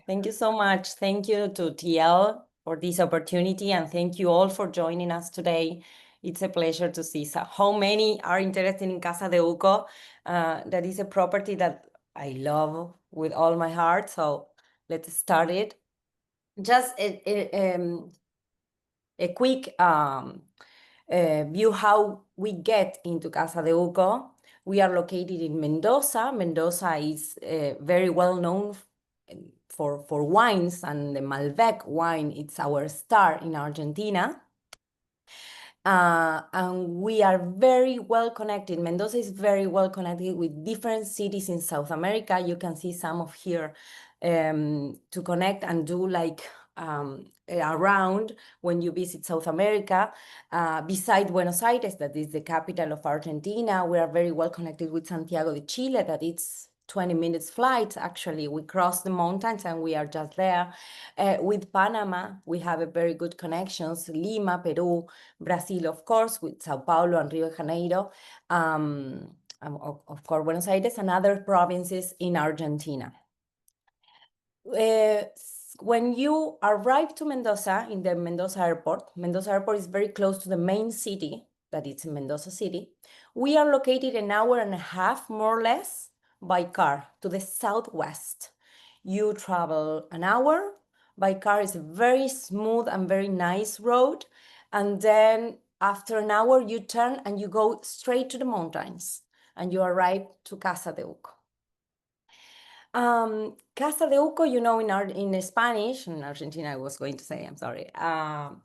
Thank you so much. Thank you to TL for this opportunity, and thank you all for joining us today. It's a pleasure to see how many are interested in Casa de Uco. That is a property that I love with all my heart. So let's start it. Just a quick view how we get into Casa de Uco. We are located in Mendoza. Mendoza is very well known for wines, and the Malbec wine, it's our star in Argentina. And we are very well connected. Mendoza is very well connected with different cities in South America. You can see some of here to connect and do like around when you visit South America. Beside Buenos Aires, that is the capital of Argentina, we are very well connected with Santiago de Chile, that it's 20 minutes flight. Actually, we cross the mountains and we are just there. With Panama, we have a very good connections. Lima, Peru, Brazil, of course, with Sao Paulo and Rio de Janeiro. Of course, Buenos Aires and other provinces in Argentina. When you arrive to Mendoza, in the Mendoza airport is very close to the main city, that it's in Mendoza City. We are located an hour and a half, more or less, by car to the southwest. You travel an hour. By car is a very smooth and very nice road. And then after an hour, you turn and you go straight to the mountains and you arrive to Casa de Uco. Casa de Uco, you know, in Spanish, in Argentina, I was going to say, I'm sorry.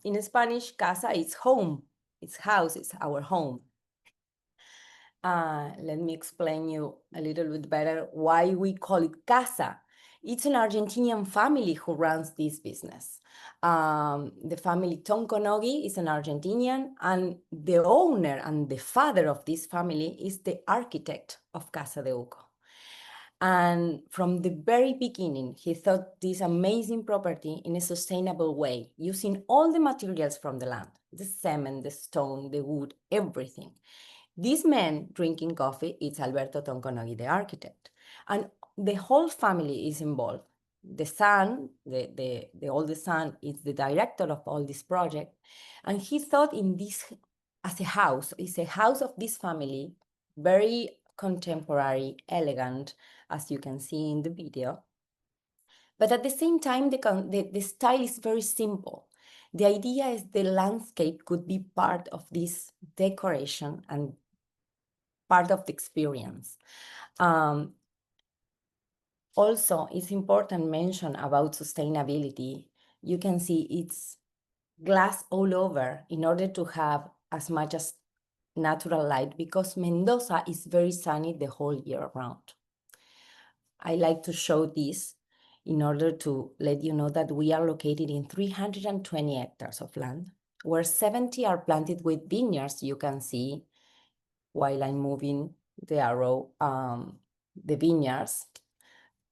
In Spanish, casa is home, it's house, it's our home. Let me explain you a little bit better why we call it casa. It's an Argentinian family who runs this business. The family Tonkonogi is an Argentinian, and the owner and the father of this family is the architect of Casa de Uco. And from the very beginning, he thought this amazing property in a sustainable way, using all the materials from the land, the cement, the stone, the wood, everything. This man drinking coffee is Alberto Tonkonogi, the architect. And the whole family is involved. The son, the oldest son, is the director of all this project. And he thought in this as a house. It's a house of this family, very contemporary, elegant, as you can see in the video. But at the same time, the style is very simple. The idea is the landscape could be part of this decoration and part of the experience. Also, it's important to mention about sustainability. You can see it's glass all over in order to have as much as natural light, because Mendoza is very sunny the whole year round. I like to show this in order to let you know that we are located in 320 hectares of land, where 70 are planted with vineyards. You can see while I'm moving the arrow, the vineyards.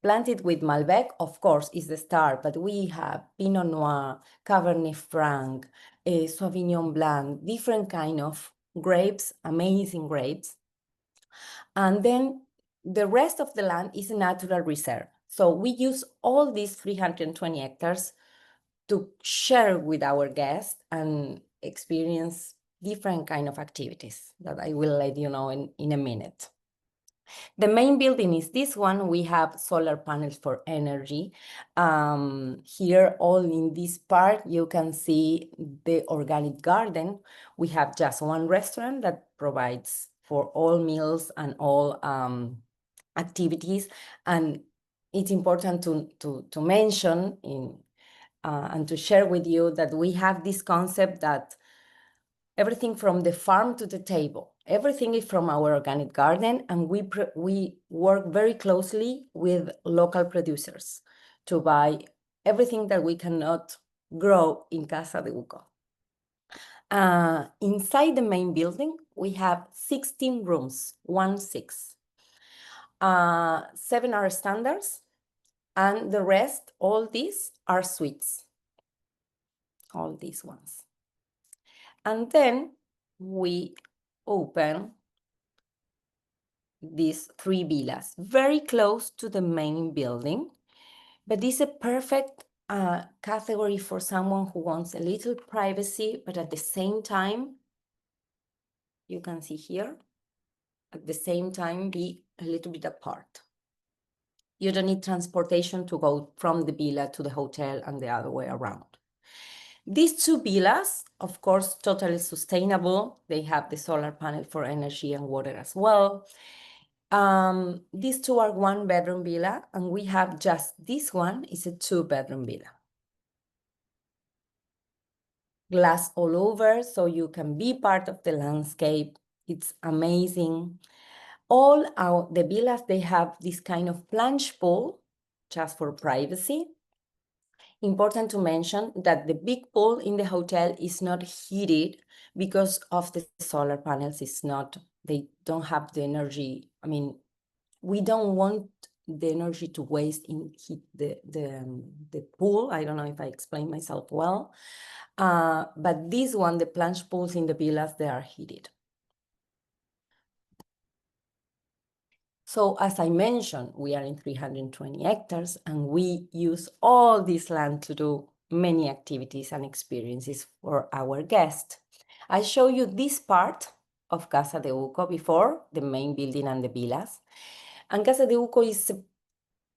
Planted with Malbec, of course, is the star, but we have Pinot Noir, Cabernet Franc, Sauvignon Blanc, different kind of grapes, amazing grapes. And then the rest of the land is a natural reserve. So we use all these 320 hectares to share with our guests and experience different kind of activities that I will let you know in a minute. The main building is this one. We have solar panels for energy. Here, all in this part, you can see the organic garden. We have just one restaurant that provides for all meals and all activities. And it's important to mention and to share with you that we have this concept that everything from the farm to the table, everything is from our organic garden, and we work very closely with local producers to buy everything that we cannot grow in Casa de Uco. Inside the main building, we have 16 rooms, 16. 7 are standards, and the rest, all these are suites, all these ones. And then we open these 3 villas very close to the main building. But it's a perfect category for someone who wants a little privacy, but at the same time, you can see here, at the same time, be a little bit apart. You don't need transportation to go from the villa to the hotel and the other way around. These two villas, of course, totally sustainable. They have the solar panel for energy and water as well. These two are 1-bedroom villa, and we have just this one is a 2-bedroom villa. Glass all over, so you can be part of the landscape. It's amazing. All the villas, they have this kind of plunge pool just for privacy. Important to mention that the big pool in the hotel is not heated because of the solar panels. They don't have the energy. I mean, we don't want the energy to waste in heat the pool. I don't know if I explained myself well. But this one, the plunge pools in the villas, they are heated. So as I mentioned, we are in 320 hectares and we use all this land to do many activities and experiences for our guests. I show you this part of Casa de Uco before, the main building and the villas. And Casa de Uco is a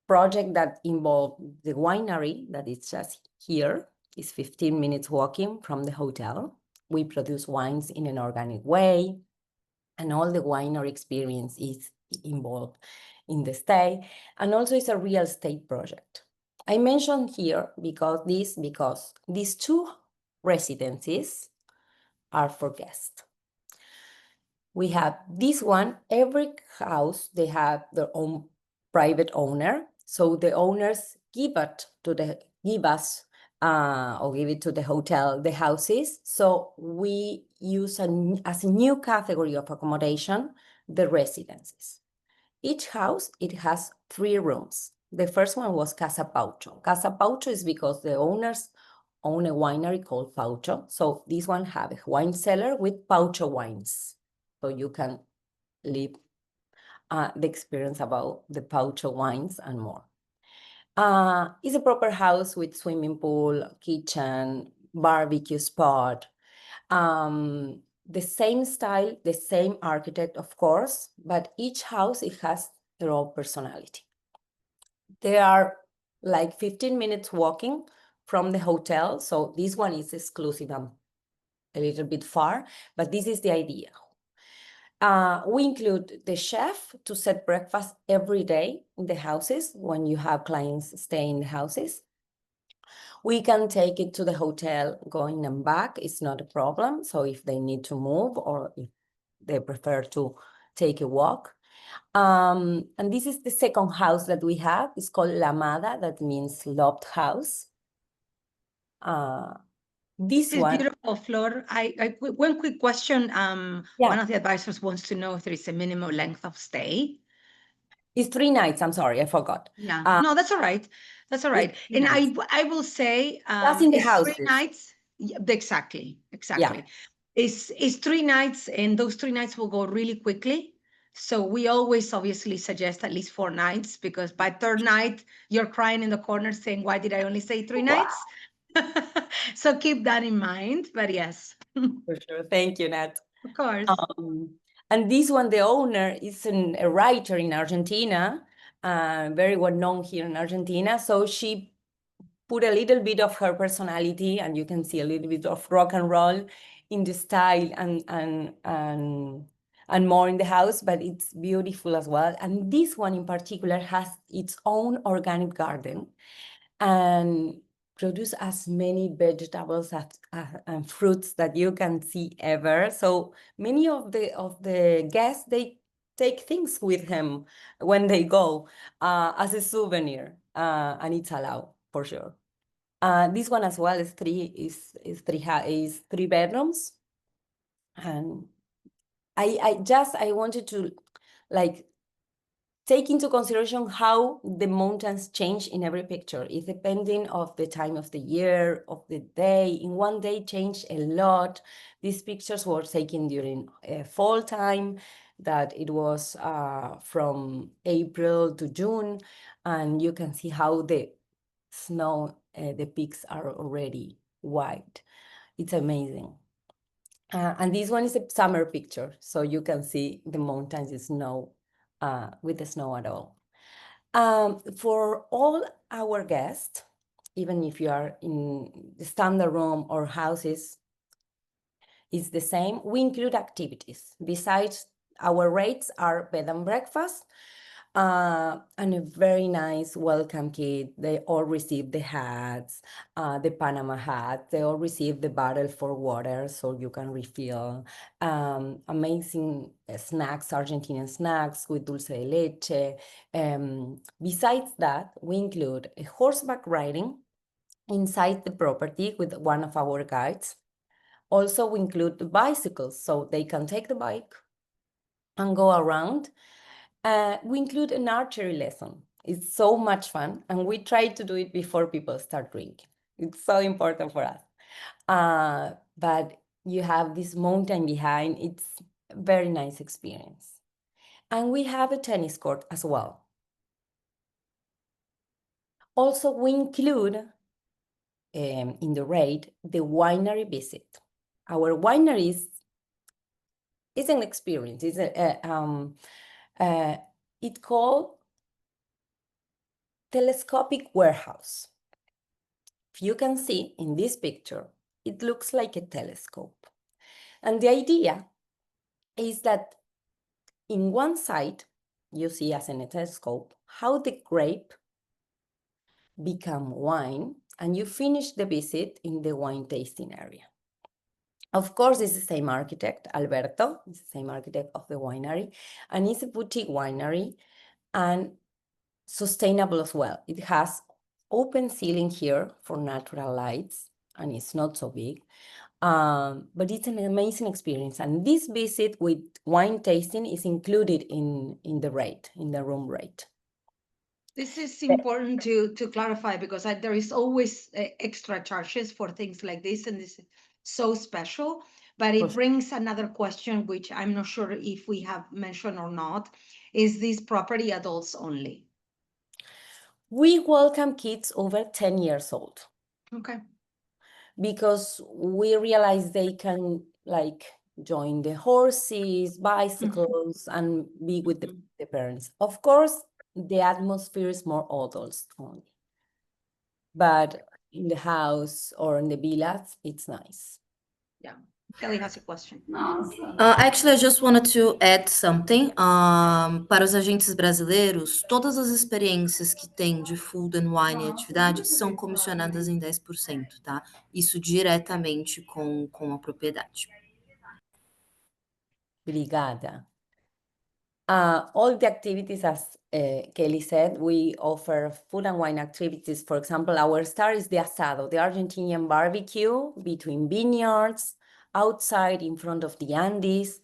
project that involved the winery that is just here. It's 15 minutes walking from the hotel. We produce wines in an organic way, and all the winery experience is involved in the stay, and also it's a real estate project. I mentioned here because these two residences are for guests. We have this one, every house, they have their own private owner. So the owners give us or give it to the hotel, the houses. So we use as a new category of accommodation, the residences. Each house, it has 3 rooms. The first one was Casa Paucho. Casa Paucho is because the owners own a winery called Paucho. So this one have a wine cellar with Paucho wines. So you can live the experience about the Paucho wines and more. It's a proper house with swimming pool, kitchen, barbecue spot. The same style, the same architect, of course, but each house, it has their own personality. They are like 15 minutes walking from the hotel. So this one is exclusive and a little bit far, but this is the idea. We include the chef to set breakfast every day in the houses when you have clients stay in the houses. We can take it to the hotel going and back. It's not a problem. So if they need to move or if they prefer to take a walk. And this is the second house that we have. It's called La Amada, that means loved house. This is one. beautiful, Flor. One quick question. Yeah. One of the advisors wants to know if there is a minimum length of stay. It's 3 nights. I'm sorry, I forgot. Yeah, no, that's all right. That's all right. And I will say, That's in the it's 3 houses. nights. Yeah, exactly. It's 3 nights, and those 3 nights will go really quickly. So we always obviously suggest at least 4 nights, because by third night you're crying in the corner saying, why did I only say 3 nights? So keep that in mind. But yes, For sure. Thank you, Nat. of course. And this one, the owner is a writer in Argentina, very well known here in Argentina. So she put a little bit of her personality, and you can see a little bit of rock and roll in the style and more in the house, but it's beautiful as well. And this one in particular has its own organic garden and produce as many vegetables and fruits that you can see ever. So many of the guests, they take things with him when they go as a souvenir, and it's allowed for sure. This one as well is three bedrooms, and I wanted to like take into consideration how the mountains change in every picture. It's depending of the time of the year, of the day. In one day, change a lot. These pictures were taken during fall time, that it was from April to June, and you can see how the snow. The peaks are already white. It's amazing. And this one is a summer picture, so you can see the mountains, the snow, with the snow at all. For all our guests, even if you are in the standard room or houses, it's the same. We include activities. Besides, our rates are bed and breakfast, and a very nice welcome kit. They all receive the hats, the Panama hat. They all receive the bottle for water so you can refill. Amazing snacks, Argentinian snacks with dulce de leche. Besides that, we include a horseback riding inside the property with one of our guides. Also, we include the bicycles, so they can take the bike and go around. We include an archery lesson. It's so much fun, and we try to do it before people start drinking. It's so important for us. But you have this mountain behind. It's a very nice experience. And we have a tennis court as well. Also, we include in the rate the winery visit. Our winery is an experience. It's called telescopic warehouse. If you can see in this picture, it looks like a telescope. And the idea is that in one side, you see as in a telescope, how the grape become wine, and you finish the visit in the wine tasting area. Of course, it's the same architect, Alberto, it's the same architect of the winery, and it's a boutique winery and sustainable as well. It has open ceiling here for natural lights, and it's not so big, but it's an amazing experience. And this visit with wine tasting is included in the rate, in the room rate. This is important to clarify because there is always extra charges for things like this, and this is so special. But it brings another question, which I'm not sure if we have mentioned or not. Is this property adults only? We welcome kids over 10 years old. Okay. Because we realize they can join the horses, bicycles, and be with the parents. Of course, the atmosphere is more adults only. But in the house or in the villas, it's nice. Yeah. Kelly has a question. Actually, I just wanted to add something. Para os agentes brasileiros, todas as experiências que tem de food and wine e atividade são comissionadas em 10%, tá? Isso diretamente com a propriedade. Obrigada. All the activities, as Kelly said, we offer food and wine activities. For example, our star is the asado, the Argentinian barbecue between vineyards, outside in front of the Andes.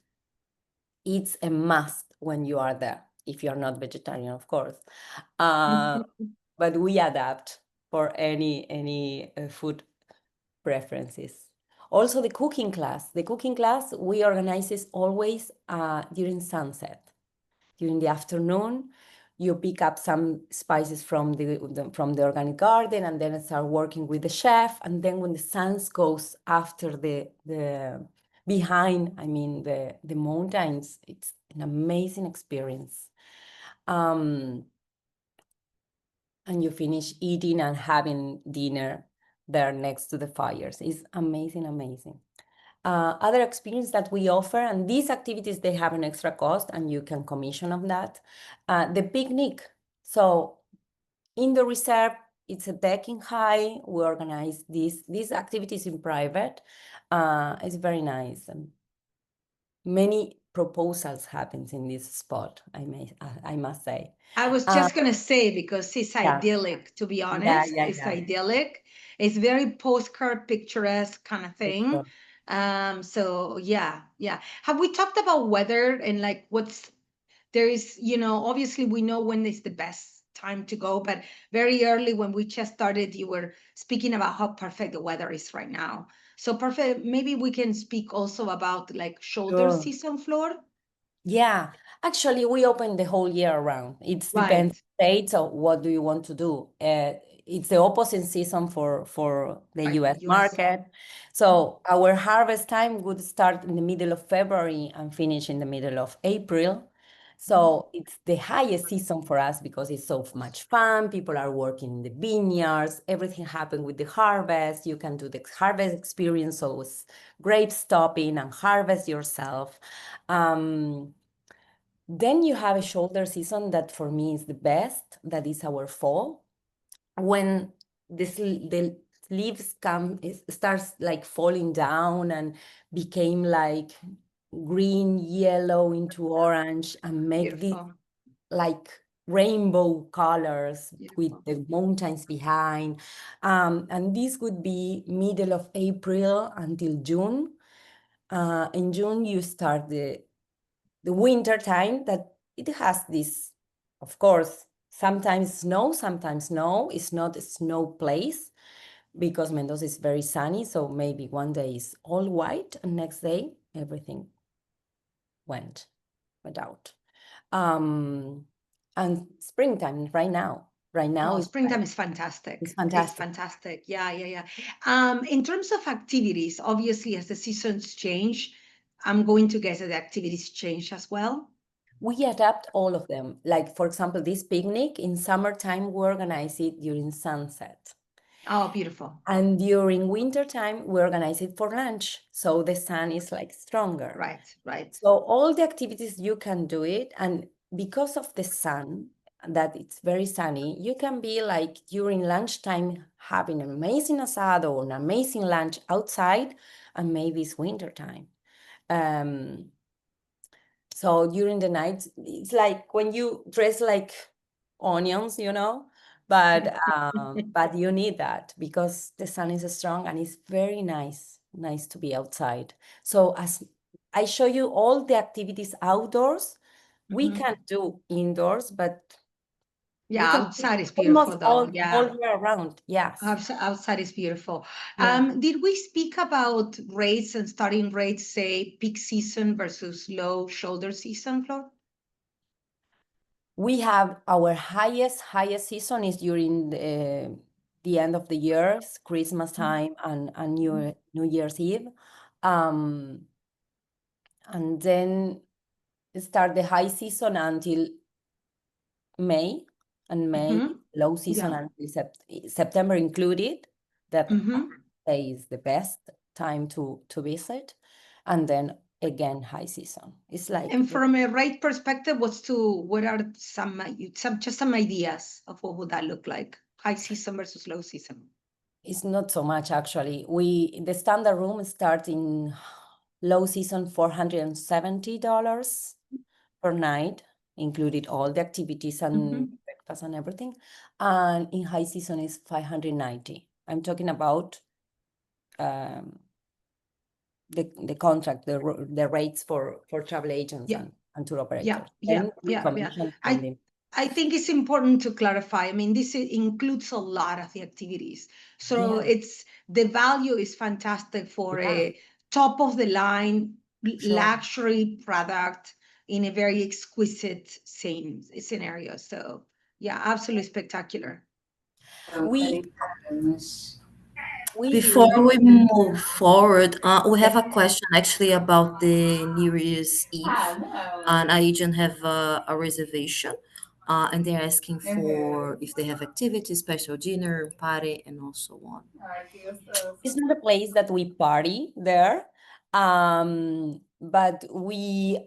It's a must when you are there, if you're not vegetarian, of course. But we adapt for any food preferences. Also, the cooking class. The cooking class we organize is always during sunset. During the afternoon, you pick up some spices from the organic garden, and then start working with the chef. And then when the sun goes after behind, the mountains, it's an amazing experience. And you finish eating and having dinner there next to the fires. It's amazing, amazing. Other experience that we offer, and these activities, they have an extra cost, and you can commission on that. The picnic. So in the reserve, it's a decking high. We organize these activities in private. It's very nice. And many proposals happens in this spot, I must say. I was just going to say, because it's idyllic, to be honest. It's idyllic. It's very postcard picturesque kind of thing. So yeah. Have we talked about weather and there is, obviously we know when is the best time to go, but very early when we just started, you were speaking about how perfect the weather is right now. So perfect. Maybe we can speak also about shoulder season, Flor. Yeah, actually, we open the whole year around. It depends on the state, so what do you want to do? it's the opposite season for the Right, US US. market. So our harvest time would start in the middle of February and finish in the middle of April. So it's the highest season for us because it's so much fun. People are working in the vineyards. Everything happened with the harvest. You can do the harvest experience, so it's grape stopping and harvest yourself. Then you have a shoulder season that for me is the best. That is our fall, when the leaves it starts like falling down and became like green, yellow into orange and make these Beautiful. like rainbow colors with Beautiful. the mountains behind. And this would be middle of April until June. In June, you start the winter time that it has this, of course, sometimes snow, sometimes no. It's not a snow place because Mendoza is very sunny. So maybe one day is all white and next day everything went out. And springtime right now. Oh, Is springtime is fantastic. it's fantastic. It's fantastic. Yeah. In terms of activities, obviously, as the seasons change, I'm going to guess that the activities change as well. We adapt all of them. Like, for example, this picnic in summertime, we organize it during sunset. Oh, beautiful. And during winter time, we organize it for lunch. So the sun is like stronger. Right. So all the activities you can do it. And because of the sun, that it's very sunny, you can be like during lunchtime having an amazing asado or an amazing lunch outside, and maybe it's winter time. So during the night, it's like when you dress like onions, but you need that because the sun is strong and it's very nice to be outside. So as I show you all the activities outdoors, we can do indoors, but yeah, we can outside is beautiful though. all year around. Yes. Outside is beautiful. Yeah. Did we speak about rates and starting rates, say peak season versus low shoulder season, Flor? We have our highest season is during the end of the years, Christmas time and New Year's Eve. And then start the high season until May, and May low season until September included. That is the best time to visit. And then again, high season. It's like, And from a rate perspective, what are some ideas of what would that look like? High season versus low season. it's not so much actually. The standard room starts in low season $470 per night, included all the activities and breakfast and everything. And in high season is $590. I'm talking about the contract, the rates for travel agents and tour operators. Commission from the I think it's important to clarify. I mean, this includes a lot of the activities. So it's the value is fantastic for a top of the line luxury product in a very exquisite scenario. So yeah, absolutely spectacular. Before we move forward, we have a question actually about the New Year's Eve, and I agent have a reservation, and they're asking for if they have activities, special dinner, party, and also on. It's not a place that we party there, but we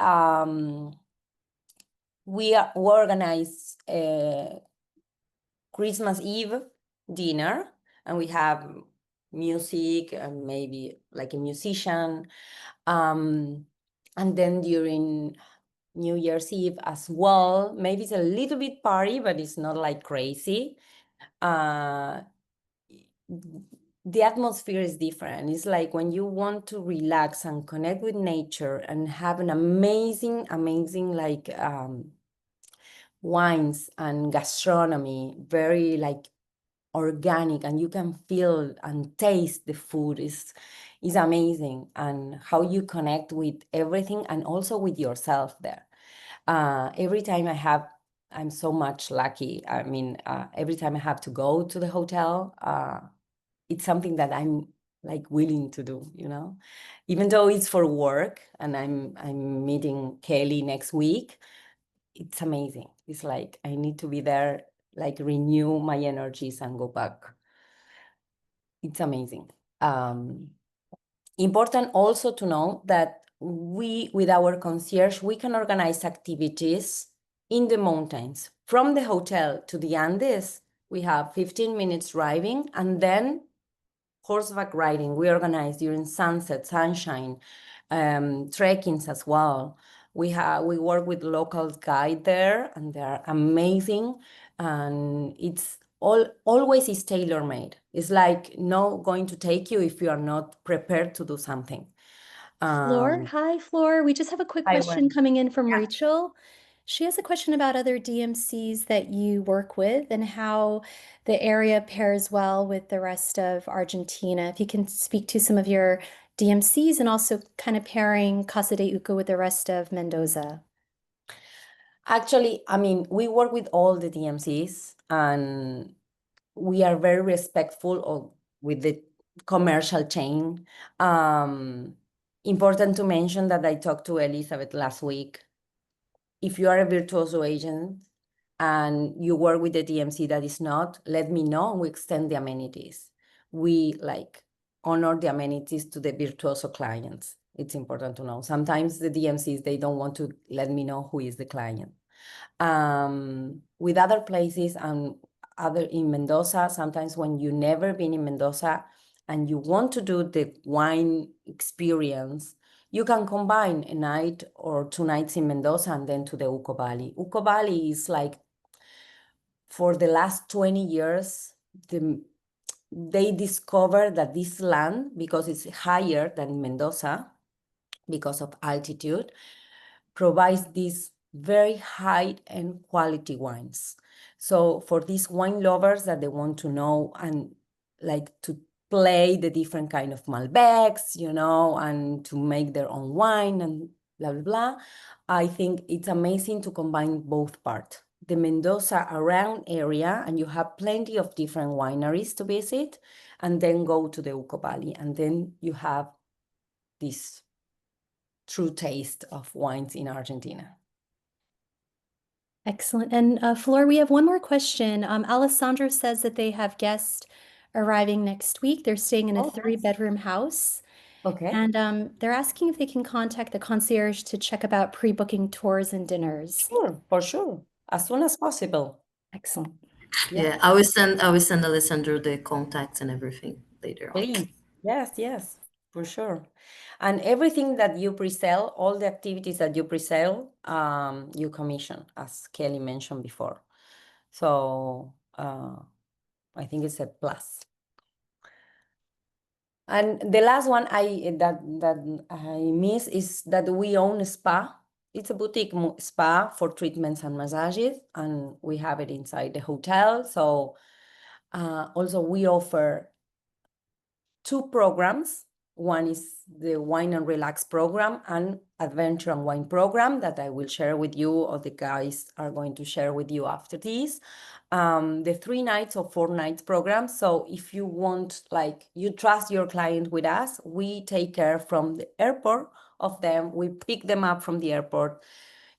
organize a Christmas Eve dinner, and we have music and maybe like a musician. And then during New Year's Eve as well, maybe it's a little bit party, but it's not like crazy. The atmosphere is different. It's like when you want to relax and connect with nature and have an amazing like wines and gastronomy, very like organic, and you can feel and taste the food is amazing, and how you connect with everything and also with yourself there. Every time I have I'm so much lucky. I mean, every time I have to go to the hotel, it's something that I'm like willing to do, even though it's for work and I'm meeting Kelly next week. It's amazing. It's like I need to be there, like renew my energies and go back. It's amazing. Important also to know that with our concierge, we can organize activities in the mountains. From the hotel to the Andes, we have 15 minutes driving, and then horseback riding. We organize during sunset, sunshine, trekkings as well. We work with local guide there, and they're amazing. And it's always is tailor-made. It's like no going to take you if you are not prepared to do something. Flor, hi, Flor. We just have a quick Hi, question Wen. coming in from Yeah. Rachel. She has a question about other DMCs that you work with and how the area pairs well with the rest of Argentina. If you can speak to some of your DMCs and also kind of pairing Casa de Uco with the rest of Mendoza. Actually, I mean, we work with all the DMCs, and we are very respectful with the commercial chain. Important to mention that I talked to Elizabeth last week. If you are a virtuoso agent and you work with the DMC that is not, let me know and we extend the amenities. We honor the amenities to the virtuoso clients. It's important to know. Sometimes the DMCs, they don't want to let me know who is the client. With other places and other in Mendoza, sometimes when you never been in Mendoza and you want to do the wine experience, you can combine a night or 2 nights in Mendoza and then to the Uco Valley. Uco Valley is like, for the last 20 years, they discovered that this land, because it's higher than Mendoza, because of altitude, provides these very high and quality wines. So for these wine lovers that they want to know and like to play the different kind of Malbecs, and to make their own wine and blah, blah, blah, I think it's amazing to combine both parts. The Mendoza around area, and you have plenty of different wineries to visit, and then go to the Uco Valley, and then you have this true taste of wines in Argentina. Excellent. And Flor, we have one more question. Alessandro says that they have guests arriving next week. They're staying in a 3-bedroom house. Okay. And they're asking if they can contact the concierge to check about pre-booking tours and dinners. Sure, for sure. As soon as possible. Excellent. Yeah, I will send Alessandro the contacts and everything later on. Please. Yes, for sure. And everything that you pre-sell, all the activities that you pre-sell, you commission, as Kelly mentioned before. So I think it's a plus. And the last one that I miss is that we own a spa. It's a boutique spa for treatments and massages, and we have it inside the hotel. So also we offer 2 programs. One is the Wine and Relax program and Adventure and Wine program that I will share with you, or the guys are going to share with you after this. The 3 nights or 4 nights program. So if you want, you trust your client with us, we take care from the airport of them. We pick them up from the airport,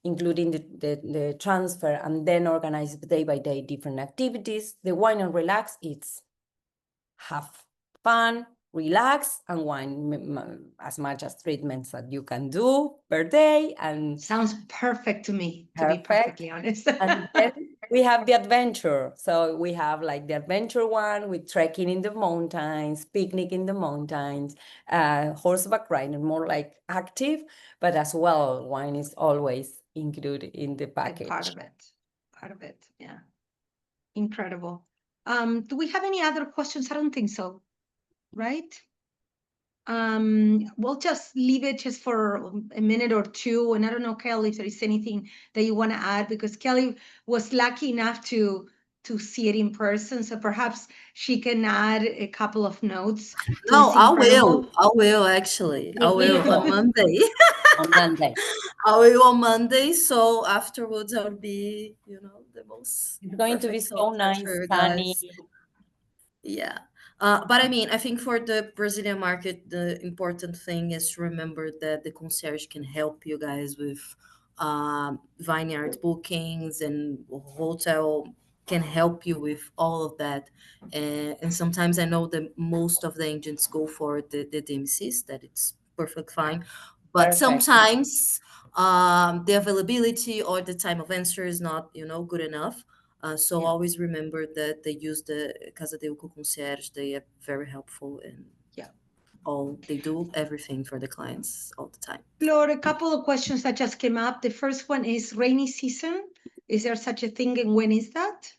including the transfer, and then organize day by day different activities. The Wine and Relax, it's have fun, relax, and wine as much as treatments that you can do per day. And sounds perfect to me, to be perfectly honest. And then we have the adventure. So we have the adventure one with trekking in the mountains, picnic in the mountains, horseback riding, more active, but as well, wine is always included in the package. Part of it, yeah. Incredible. Do we have any other questions? I don't think so, right? We'll just leave it just for a minute or two. And I don't know, Kelly, if there is anything that you want to add, because Kelly was lucky enough to see it in person. So perhaps she can add a couple of notes. No, I will actually. I will on Monday. on Monday. I will on Monday, so afterwards I'll be, the most It's going to be perfect so contact nice, for you sunny. guys. Yeah. But I mean, I think for the Brazilian market, the important thing is to remember that the concierge can help you guys with vineyard bookings, and hotel can help you with all of that. And sometimes I know that most of the agents go for the DMCs, that it's perfect fine. But Perfect. sometimes the availability or the time of answer is not, good enough. So Yeah. always remember that they use the Casa de Uco concierge. They are very helpful, and Yeah. they do everything for the clients all the time. Flor, a couple of questions that just came up. The first one is rainy season. Is there such a thing, and when is that?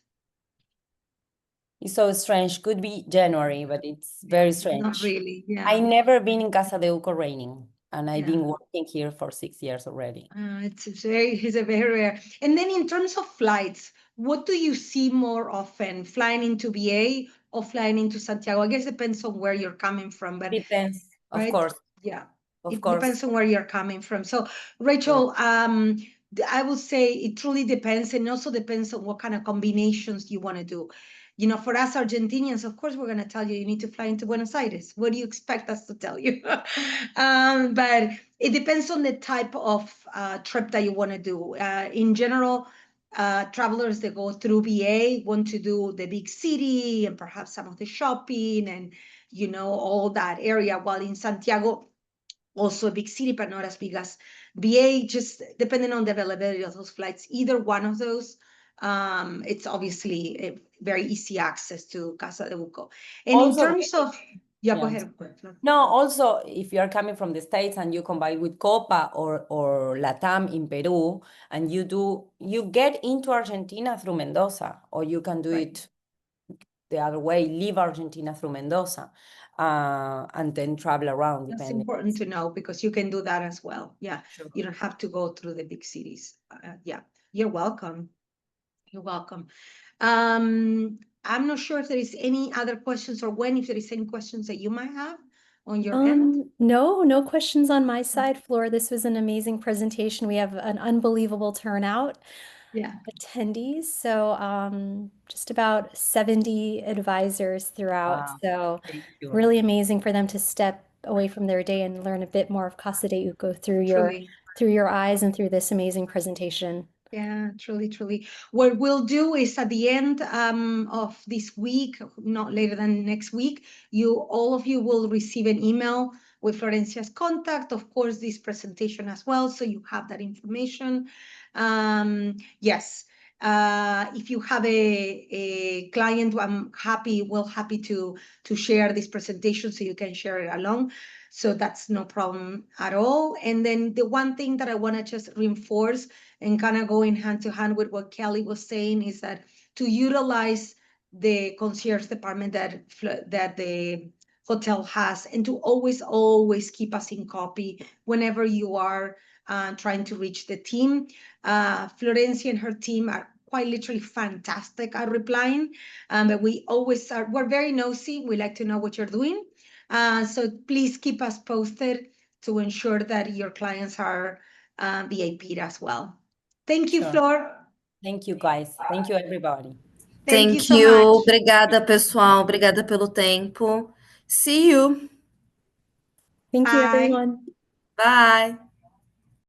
It's so strange. Could be January, but it's very strange. Not really. Yeah. I never been in Casa de Uco raining, and I've been Yeah. working here for 6 years already. It's a very rare. And then in terms of flights, what do you see more often, flying into VA or flying into Santiago? I guess it depends on where you're coming from, but Depends, of right? course, Yeah. of It course. depends on where you're coming from. So, Rachel, I would say it truly depends, and also depends on what kind of combinations you want to do. For us Argentinians, of course, we're going to tell you need to fly into Buenos Aires. What do you expect us to tell you? But it depends on the type of trip that you want to do. In general, travelers that go through VA want to do the big city and perhaps some of the shopping and all that area, while in Santiago, also a big city, but not as big as VA, just depending on the availability of those flights. Either one of those, it's obviously a very easy access to Casa de Uco. And Also, in terms of, go yeah. ahead. No, also, if you're coming from the States and you combine with Copa or Latam in Peru, and you get into Argentina through Mendoza, or you can do Right. it the other way, leave Argentina through Mendoza, and then travel around. That's Depending. important to know, because you can do that as well. Yeah, Sure. you don't have to go through the big cities. Yeah, you're welcome. You're welcome. I'm not sure if there is any other questions, or if there is any questions that you might have on your end. No questions on my side, Flora. This was an amazing presentation. We have an unbelievable turnout. Yeah. Attendees. So just about 70 advisors throughout. Wow. So Thank you. really amazing for them to step away from their day and learn a bit more of Casa de Uco through your eyes and through this amazing presentation. Yeah, truly. What we'll do is at the end of this week, not later than next week, all of you will receive an email with Florencia's contact, of course, this presentation as well, so you have that information. Yes, if you have a client, we're happy to share this presentation so you can share it along. So that's no problem at all. And then the one thing that I want to just reinforce, and kind of going hand to hand with what Kelly was saying, is that to utilize the concierge department that the hotel has, and to always keep us in copy whenever you are trying to reach the team. Florencia and her team are quite literally fantastic at replying, but we're very nosy. We like to know what you're doing. So please keep us posted to ensure that your clients are VIP'd as well. Thank you, Sure. Flor. Thank you, guys. Thank you, everybody. Thank you Thank so you. much. Obrigada, pessoal. Obrigada pelo tempo. See you. Thank you, Bye. everyone. Bye.